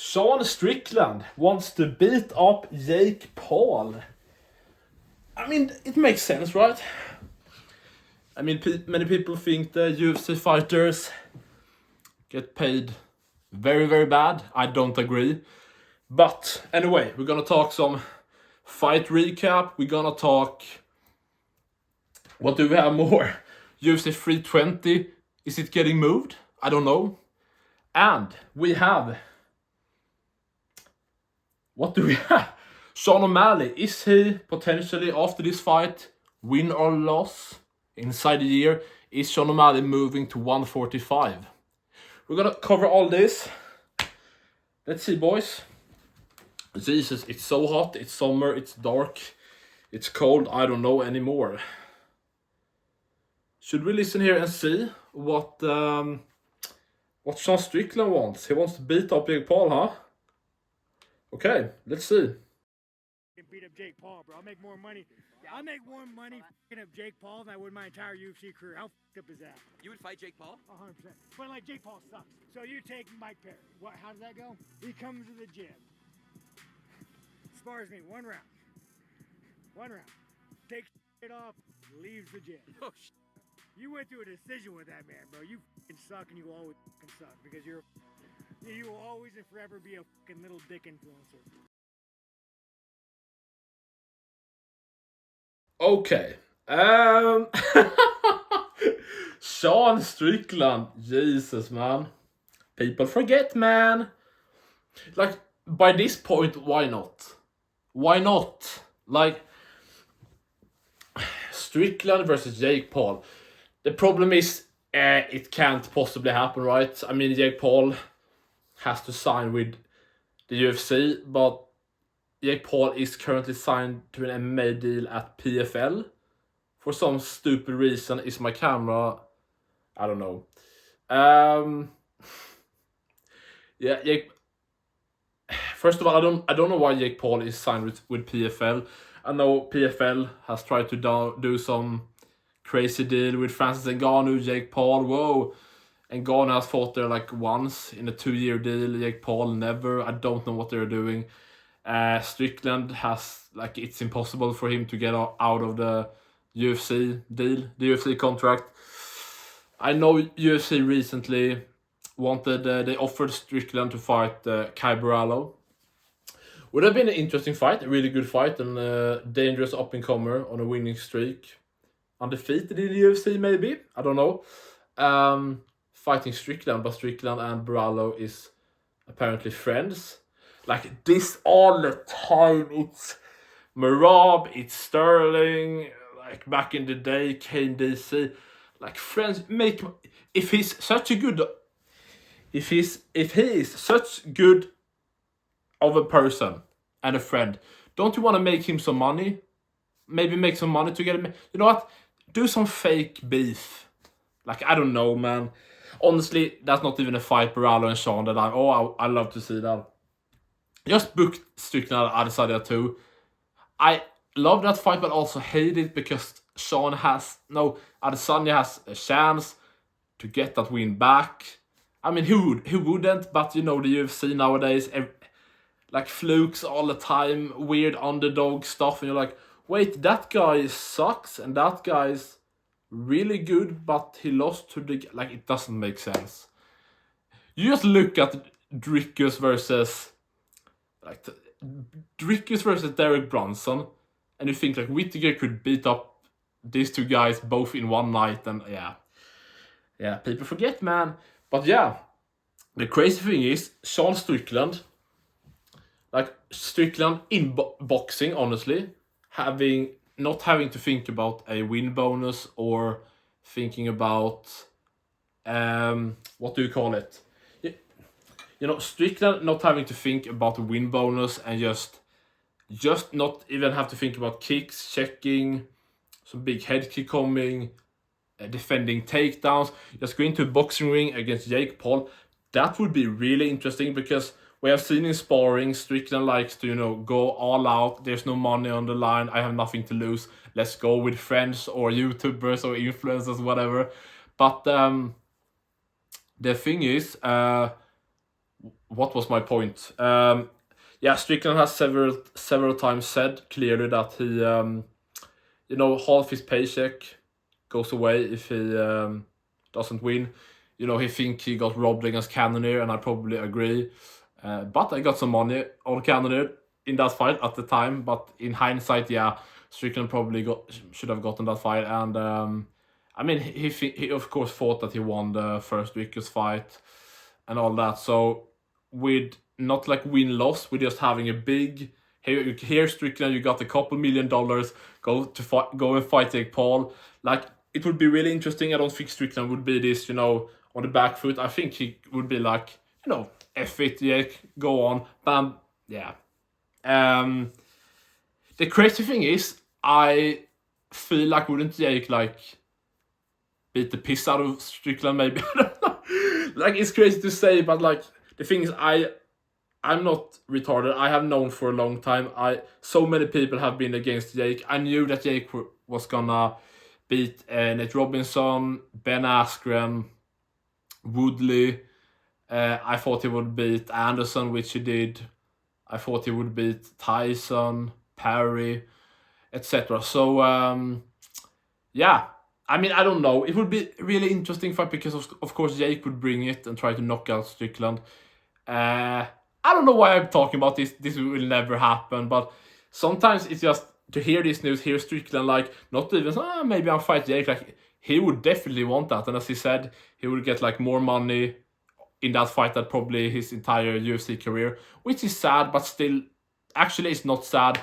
Sean Strickland wants to beat up Jake Paul. I mean, it makes sense, right? I mean, many people think the UFC fighters get paid very, very bad. I don't agree. But anyway, we're gonna talk some fight recap. We're gonna talk... What do we have more? UFC 320. Is it getting moved? I don't know. And we have... What do we have? Sean O'Malley. Is he potentially, after this fight, win or loss inside the year? Is Sean O'Malley moving to 145? We're gonna cover all this. Let's see, boys. Jesus, it's so hot. It's summer. It's dark. It's cold. I don't know anymore. Should we listen here and see what Sean Strickland wants? He wants to beat up Jake Paul, huh? Okay, let's see. Beat up Jake Paul, bro. I'll make more money. I'll make more money f***ing up Jake Paul than I would my entire UFC career. How f***ed up is that? You would fight Jake Paul? 100%. But like Jake Paul sucks. So you take Mike Perry. What? How does that go? He comes to the gym, spars me 1 round. 1 round. Takes it off, leaves the gym. Oh, You went through a decision with that man, bro. You f***ing suck, and you will always f***ing suck because you will always and forever be a f***ing little dick influencer. Okay. Sean Strickland. Jesus, man. People forget, man. Like, by this point, why not? Why not? Like, Strickland versus Jake Paul. The problem is, it can't possibly happen, right? I mean, Jake Paul has to sign with the UFC, but Jake Paul is currently signed to an MMA deal at PFL. For some stupid reason, is my camera... I don't know. Yeah, Jake... First of all, I don't know why Jake Paul is signed with PFL. I know PFL has tried to do some crazy deal with Francis Ngannou, Jake Paul. Whoa. Ngannou has fought there like once in a 2-year deal. Jake Paul never. I don't know what they're doing. Strickland has, like, it's impossible for him to get out of the UFC deal, the UFC contract. I know UFC recently wanted, they offered Strickland to fight Kai Barallo. Would have been an interesting fight, a really good fight, and a dangerous up-and-comer on a winning streak. Undefeated in the UFC, maybe? I don't know. Fighting Strickland, but Strickland and Barallo is apparently friends. Like, this all the time. It's Merab, it's Sterling, like back in the day, Kane DC. Like, friends make... If he is such good of a person and a friend, don't you want to make him some money? Maybe make some money together. You know what? Do some fake beef. Like, I don't know, man. Honestly, that's not even a fight, Barallo and Sean, that I love to see that. Just booked Strickland Adesanya too. I love that fight, but also hate it because Adesanya has a chance to get that win back. I mean, who wouldn't? But you know, the UFC nowadays, like flukes all the time, weird underdog stuff, and you're like, wait, that guy sucks, and that guy's really good, but he lost to the... Like, it doesn't make sense. You just look at Dricus versus Derek Brunson, and you think like Whittaker could beat up these two guys both in one night, and yeah, people forget, man. But yeah, the crazy thing is Sean Strickland, like Strickland in boxing, honestly, not having to think about a win bonus or thinking about what do you call it? You know, Strickland not having to think about the win bonus and just not even have to think about kicks, checking, some big head kick coming, defending takedowns, just going to a boxing ring against Jake Paul. That would be really interesting because we have seen in sparring, Strickland likes to, you know, go all out. There's no money on the line. I have nothing to lose. Let's go with friends or YouTubers or influencers, whatever. But the thing is, what was my point? Strickland has several times said clearly that he, half his paycheck goes away if he doesn't win. He think he got robbed against Cannonier, and I probably agree. But I got some money on Cannonier in that fight at the time. But in hindsight, Strickland probably should have gotten that fight. And he of course thought that he won the first Vickers fight and all that. So with not like win-loss, with just having a big, here Strickland, you got a couple $1 million, go and fight Jake Paul. Like, it would be really interesting. I don't think Strickland would be this, on the back foot. I think he would be like, F it, Jake, go on, bam, yeah. The crazy thing is, I feel like wouldn't Jake beat the piss out of Strickland maybe? I don't know. Like, it's crazy to say, but like the thing is, I'm not retarded. I have known for a long time. So many people have been against Jake. I knew that Jake was gonna beat Nate Robinson, Ben Askren, Woodley. I thought he would beat Anderson, which he did. I thought he would beat Tyson, Perry, etc. So, I don't know. It would be really interesting fight because, of course, Jake would bring it and try to knock out Strickland. I don't know why I'm talking about this. This will never happen. But sometimes it's just to hear this news, hear Strickland, not even, maybe I'll fight Jake. He would definitely want that. And as he said, he would get, more money in that fight than probably his entire UFC career. Which is sad, but still, actually it's not sad.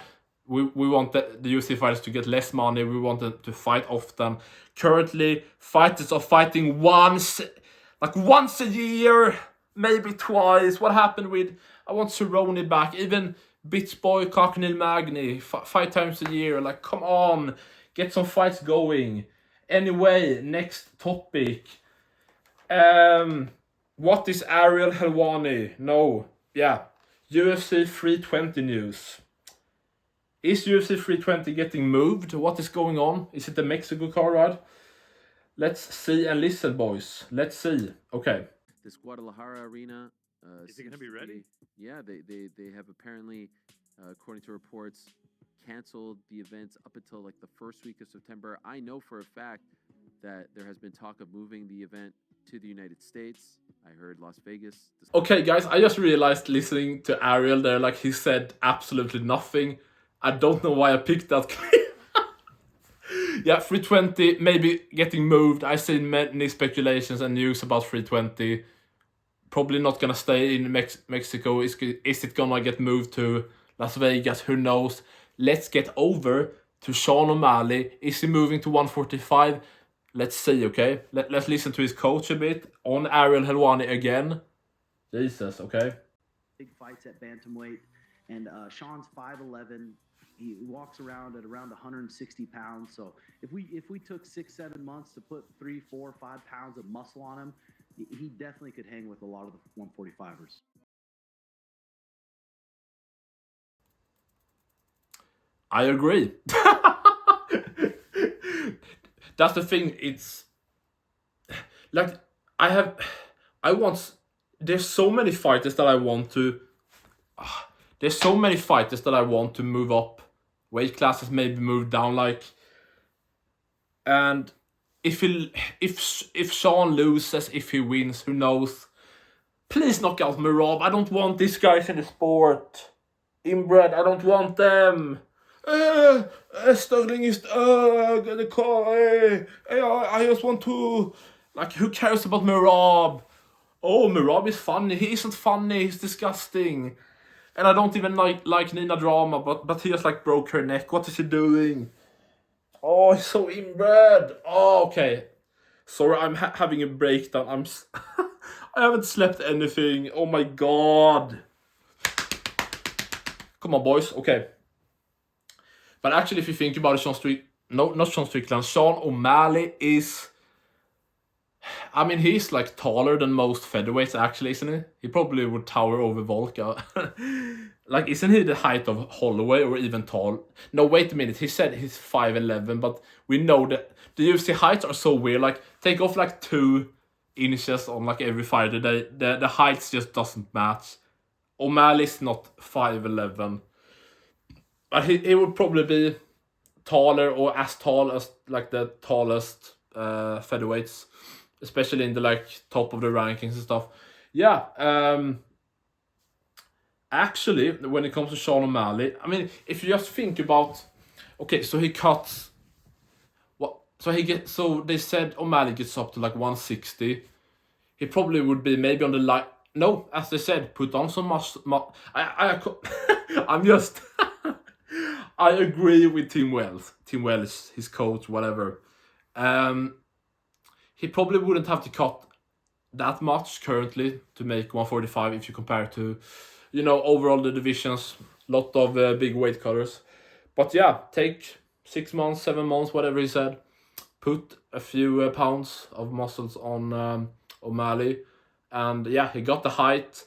We want the UFC fighters to get less money. We want them to fight often. Currently, fighters are fighting once a year, maybe twice. What happened with, I want Cerrone back. Even Bitch Boy, Cockney Magny, 5 times a year. Come on, get some fights going. Anyway, next topic. What is Ariel Helwani? No, UFC 320 news. Is UFC 320 getting moved? What is going on? Is it the Mexico car ride? Let's see and listen, boys. Let's see. Okay. This Guadalajara arena. Is it going to be ready? Yeah, they have apparently, according to reports, canceled the events up until the first week of September. I know for a fact that there has been talk of moving the event to the United States. I heard Las Vegas. Okay, guys, I just realized listening to Ariel there, he said absolutely nothing. I don't know why I picked that clip. 320 maybe getting moved. I've seen many speculations and news about 320. Probably not gonna stay in Mexico. Is it gonna get moved to Las Vegas? Who knows? Let's get over to Sean O'Malley. Is he moving to 145? Let's see, okay? Let's listen to his coach a bit. On Ariel Helwani again. Jesus, okay? Big fights at bantamweight. And Sean's 5'11". He walks around at around 160 pounds. So if we took 6-7 months to put 3, 4, 5 pounds of muscle on him, he definitely could hang with a lot of the 145ers. I agree. That's the thing. It's there's so many fighters that I want to. There's so many fighters that I want to move up weight classes, maybe move down, and if Sean loses, if he wins, who knows? Please knock out Merab. I don't want these guys in the sport. Inbred, I don't want them. Sterling is the car. I just want to who cares about Merab? Oh, Merab is funny. He isn't funny. He's disgusting. And I don't even like Nina Drama, but he just broke her neck. What is he doing? Oh, he's so inbred. Oh, okay. Sorry, I'm having a breakdown. I haven't slept anything. Oh my god. Come on, boys. Okay. But actually, if you think about it, not Sean Strickland. Sean O'Malley is... he's taller than most featherweights, actually, isn't he? He probably would tower over Volk. Isn't he the height of Holloway or even tall? No, wait a minute. He said he's 5'11", but we know that the UFC heights are so weird. Take off 2 inches on every fighter. The heights just doesn't match. O'Malley's not 5'11", but he would probably be taller or as tall as like the tallest featherweights, especially in the like top of the rankings and stuff. Yeah. Actually, when it comes to Sean O'Malley, I mean, if you just think about, okay, so he cuts. What? So they said O'Malley gets up to like 160. He probably would be maybe on the like. No, as they said, put on some I'm just. I agree with Tim Wells. Tim Wells, his coach, whatever. He probably wouldn't have to cut that much currently to make 145 if you compare to, overall the divisions. Lot of big weight cutters. But yeah, take 6 months, 7 months, whatever he said. Put a few pounds of muscles on Omalley. And yeah, he got the height.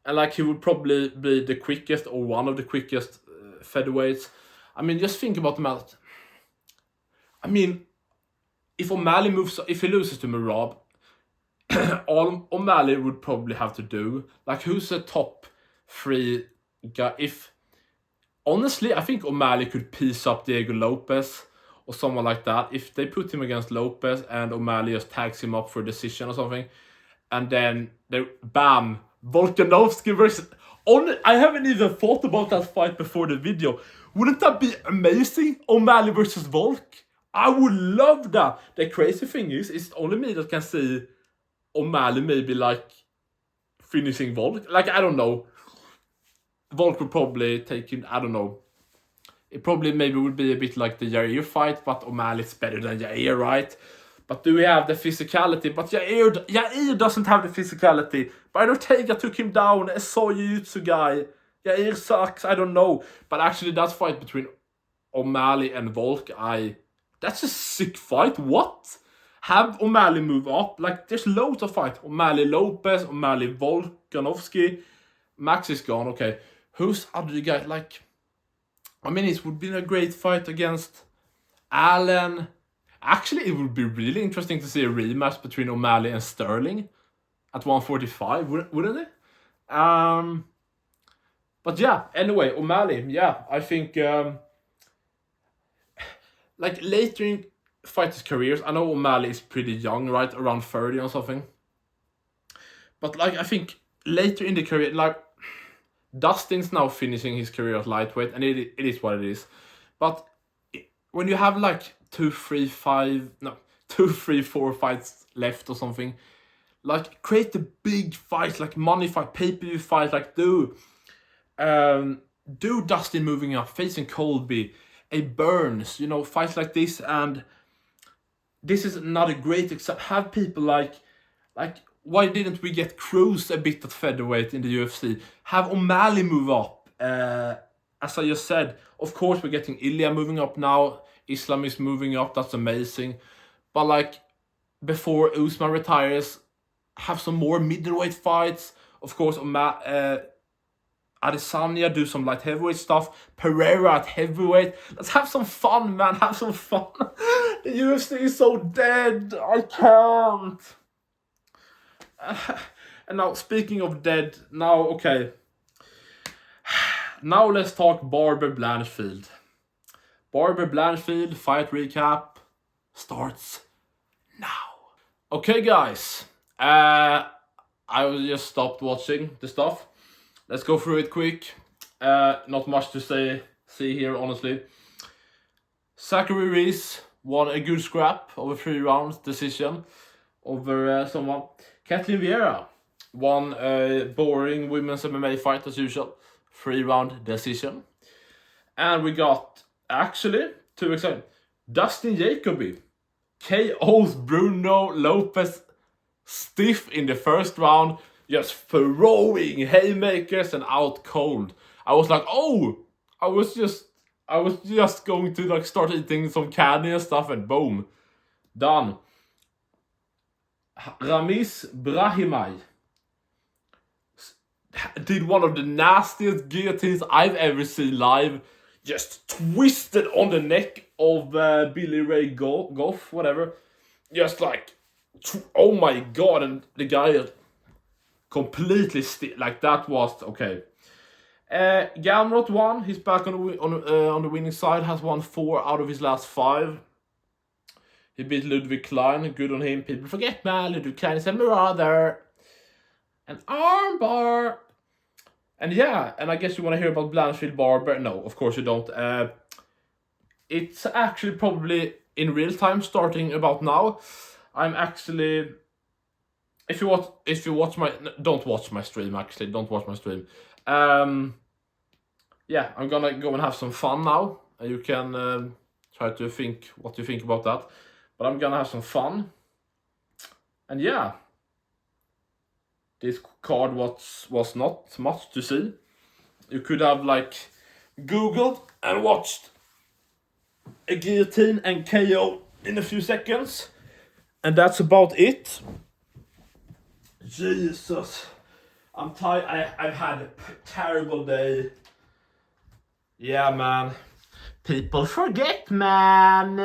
And like he would probably be the quickest or one of the quickest featherweights. I mean, just think about the match. I mean, if he loses to Merab, all Omalley would probably have to do, like, who's the top 3 guy? Honestly, I think Omalley could piece up Diego Lopez or someone like that. If they put him against Lopez and Omalley just tags him up for a decision or something, and then bam, Volkanovski versus. I haven't even thought about that fight before the video. Wouldn't that be amazing? Omalley versus Volk? I would love that. The crazy thing is, it's only me that can see Omalley maybe like finishing Volk. Like, I don't know. Volk would probably take him, I don't know. It probably maybe would be a bit like the Yair fight, but O'Malley's better than Yair, right? But do we have the physicality? But Yair doesn't have the physicality. But Ortega took him down, a jiu-jitsu guy. Yair sucks, I don't know. But actually that fight between Omalley and Volk, that's a sick fight. What? Have Omalley move up? Like, there's loads of fights. Omalley Lopez, Omalley Volkanovski. Max is gone, okay. Who's other guy? Like, I mean, it would be a great fight against Allen. Actually, it would be really interesting to see a rematch between Omalley and Sterling at 145, wouldn't it? But yeah, anyway, Omalley, yeah, I think like later in fighters' careers, I know Omalley is pretty young, right? Around 30 or something. But like, I think later in the career, like, Dustin's now finishing his career at lightweight, and it is what it is. But when you have like 2, 3, 4 fights left or something, like, create a big fight, like money fight, pay-per-view fight, like do Dustin moving up, facing Colby, a Burns, fights like this. And this is another great example. Have people like why didn't we get Cruz a bit at featherweight in the UFC? Have Omalley move up. As I just said, of course we're getting Ilya moving up now. Islam is moving up. That's amazing. But like, before Usman retires, have some more middleweight fights. Of course, Adesanya do some light heavyweight stuff. Pereira at heavyweight. Let's have some fun, man. Have some fun. The UFC is so dead. I can't. And now, speaking of dead, okay. Now let's talk Barber Blanchfield. Barber Blanchfield fight recap starts now. Okay, guys. I just stopped watching the stuff. Let's go through it quick. Not much to see here, honestly. Zachary Reese won a good scrap over 3 rounds decision over someone. Kathleen Vieira won a boring women's MMA fight as usual. 3-round decision. And we got, actually, 2 exciting. Dustin Jacoby KO's Bruno Lopez stiff in the first round, just throwing haymakers and out cold. I was like, oh, I was just going to like start eating some candy and stuff, and boom, done. Ramiz Brahimaj did one of the nastiest guillotines I've ever seen live. Just twisted on the neck of Billy Ray Goff, whatever. Just like, oh my god, and the guy completely like, that was okay. Gamrot won. He's back on the winning side. Has won 4 out of his last 5. He beat Ludwig Klein. Good on him. People forget, man. Ludwig Klein is a marauder. An armbar. And yeah, and I guess you want to hear about Blanchfield Barber. No, of course you don't. It's actually probably in real time starting about now. I'm actually... If you watch my... Don't watch my stream, actually. Don't watch my stream. Yeah, I'm gonna go and have some fun now. And you can try to think what you think about that. But I'm gonna have some fun. And yeah. This card was not much to see. You could have like Googled and watched a guillotine and KO in a few seconds. And that's about it. Jesus. I'm tired. I've had a terrible day. Yeah, man. People forget, man.